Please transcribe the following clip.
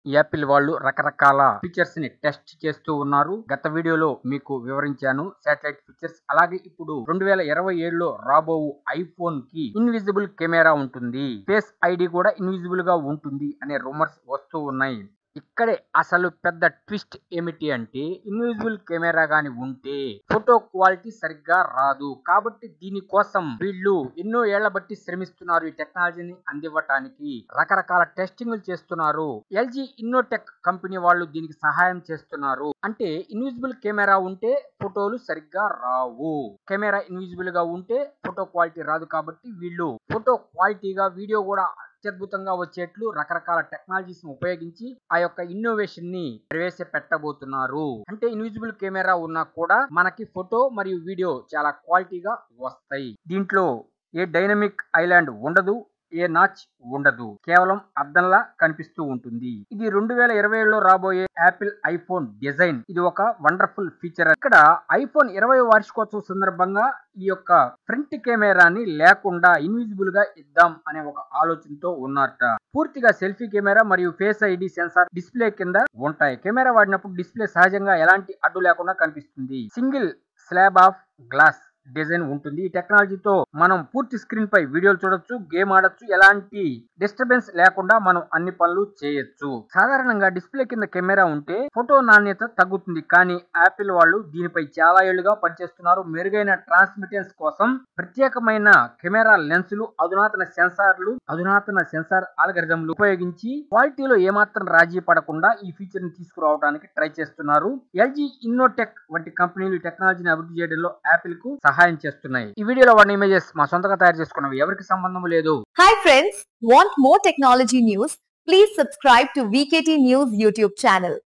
Apple వాళ్ళు రకరకాల features ని టెస్ట్ చేస్తూ ఉన్నారు. గత వీడియోలో మీకు వివరించాను శాటిలైట్ ఫీచర్స్. అలాగే ఇప్పుడు 2027లో రాబో ఐఫోన్ కి ఇన్విజిబుల్ కెమెరా ఉంటుంది, ఫేస్ ఐడి కూడా ఇన్విజిబుల్ గా ఉంటుంది అనే రూమర్స్ వస్తూ ఉన్నాయి. ఇక్కడే అసలు పెద్ద ట్విస్ట్ ఏమిటి అంటే, ఇన్విజిబుల్ కెమెరా గాని ఉంటే ఫోటో క్వాలిటీ సరిగ్గా రాదు. కాబట్టి దీనికోసం వీళ్ళు ఎన్నో ఏళ్ల బట్టి శ్రమిస్తున్నారు. ఈ టెక్నాలజీని అందివ్వటానికి రకరకాల టెస్టింగ్లు చేస్తున్నారు. ఎల్జీ ఇన్నోటెక్ కంపెనీ వాళ్ళు దీనికి సహాయం చేస్తున్నారు. అంటే ఇన్విజిబుల్ కెమెరా ఉంటే ఫోటోలు సరిగ్గా రావు, కెమెరా ఇన్విజిబుల్ గా ఉంటే ఫోటో క్వాలిటీ రాదు. కాబట్టి వీళ్ళు ఫోటో క్వాలిటీగా వీడియో కూడా అత్యద్భుతంగా వచ్చేట్లు రకరకాల టెక్నాలజీస్ ఉపయోగించి ఆ యొక్క ఇన్నోవేషన్ ని ప్రవేశపెట్టబోతున్నారు. అంటే ఇన్విజిబుల్ కెమెరా ఉన్నా కూడా మనకి ఫోటో మరియు వీడియో చాలా క్వాలిటీగా వస్తాయి. దీంట్లో ఏ డైనమిక్ ఐలాండ్ ఉండదు, ఏ నాచ్ ఉండదు, కేవలం అద్దంలా కనిపిస్తూ ఉంటుంది. ఇది 2027లో రాబోయే యాపిల్ ఐఫోన్ డిజైన్. ఇది ఒక వండర్ఫుల్ ఫీచర్. ఇక్కడ ఐఫోన్ 20వ వార్షికోత్సవం సందర్భంగా ఈ యొక్క ఫ్రంట్ కెమెరాని లేకుండా ఇన్విజిబుల్ గా ఇద్దాం అనే ఒక ఆలోచనతో ఉన్నారట. పూర్తిగా సెల్ఫీ కెమెరా మరియు ఫేస్ ఐడి సెన్సార్ డిస్ప్లే కింద ఉంటాయి. కెమెరా వాడినప్పుడు డిస్ప్లే సహజంగా ఎలాంటి అడ్డు లేకుండా కనిపిస్తుంది. Single slab of glass design ఉంటుంది. ఈ టెక్నాలజీతో మనం పూర్తి స్క్రీన్ పై వీడియోలు చూడొచ్చు, గేమ్ ఆడొచ్చు. ఎలాంటి డిస్టర్బెన్స్ లేకుండా మనం అన్ని పనులు చేయొచ్చు. సాధారణంగా డిస్ప్లే కింద కెమెరా ఉంటే ఫోటో నాణ్యత తగ్గుతుంది. కానీ యాపిల్ వాళ్ళు దీనిపై చాలా ఏళ్లుగా పనిచేస్తున్నారు. మెరుగైన ట్రాన్స్మిటెన్స్ కోసం ప్రత్యేకమైన కెమెరా లెన్సులు, అధునాతన సెన్సార్ ఆల్గరిథంలు ఉపయోగించి క్వాలిటీలో ఏమాత్రం రాజీ పడకుండా ఈ ఫీచర్ ని తీసుకురావడానికి ట్రై చేస్తున్నారు. ఎల్జీ ఇన్నోటెక్ వంటి కంపెనీలు టెక్నాలజీని అభివృద్ధి చేయడంలో యాపిల్ కు సహాయం చేస్తున్నాయి. ఈ వీడియోలో వాడిన ఇమేజెస్ మా సొంతంగా తయారు చేసుకున్నవి, ఎవరికి సంబంధం లేదు. Hi friends, want more technology news? Please subscribe to VKT News YouTube channel.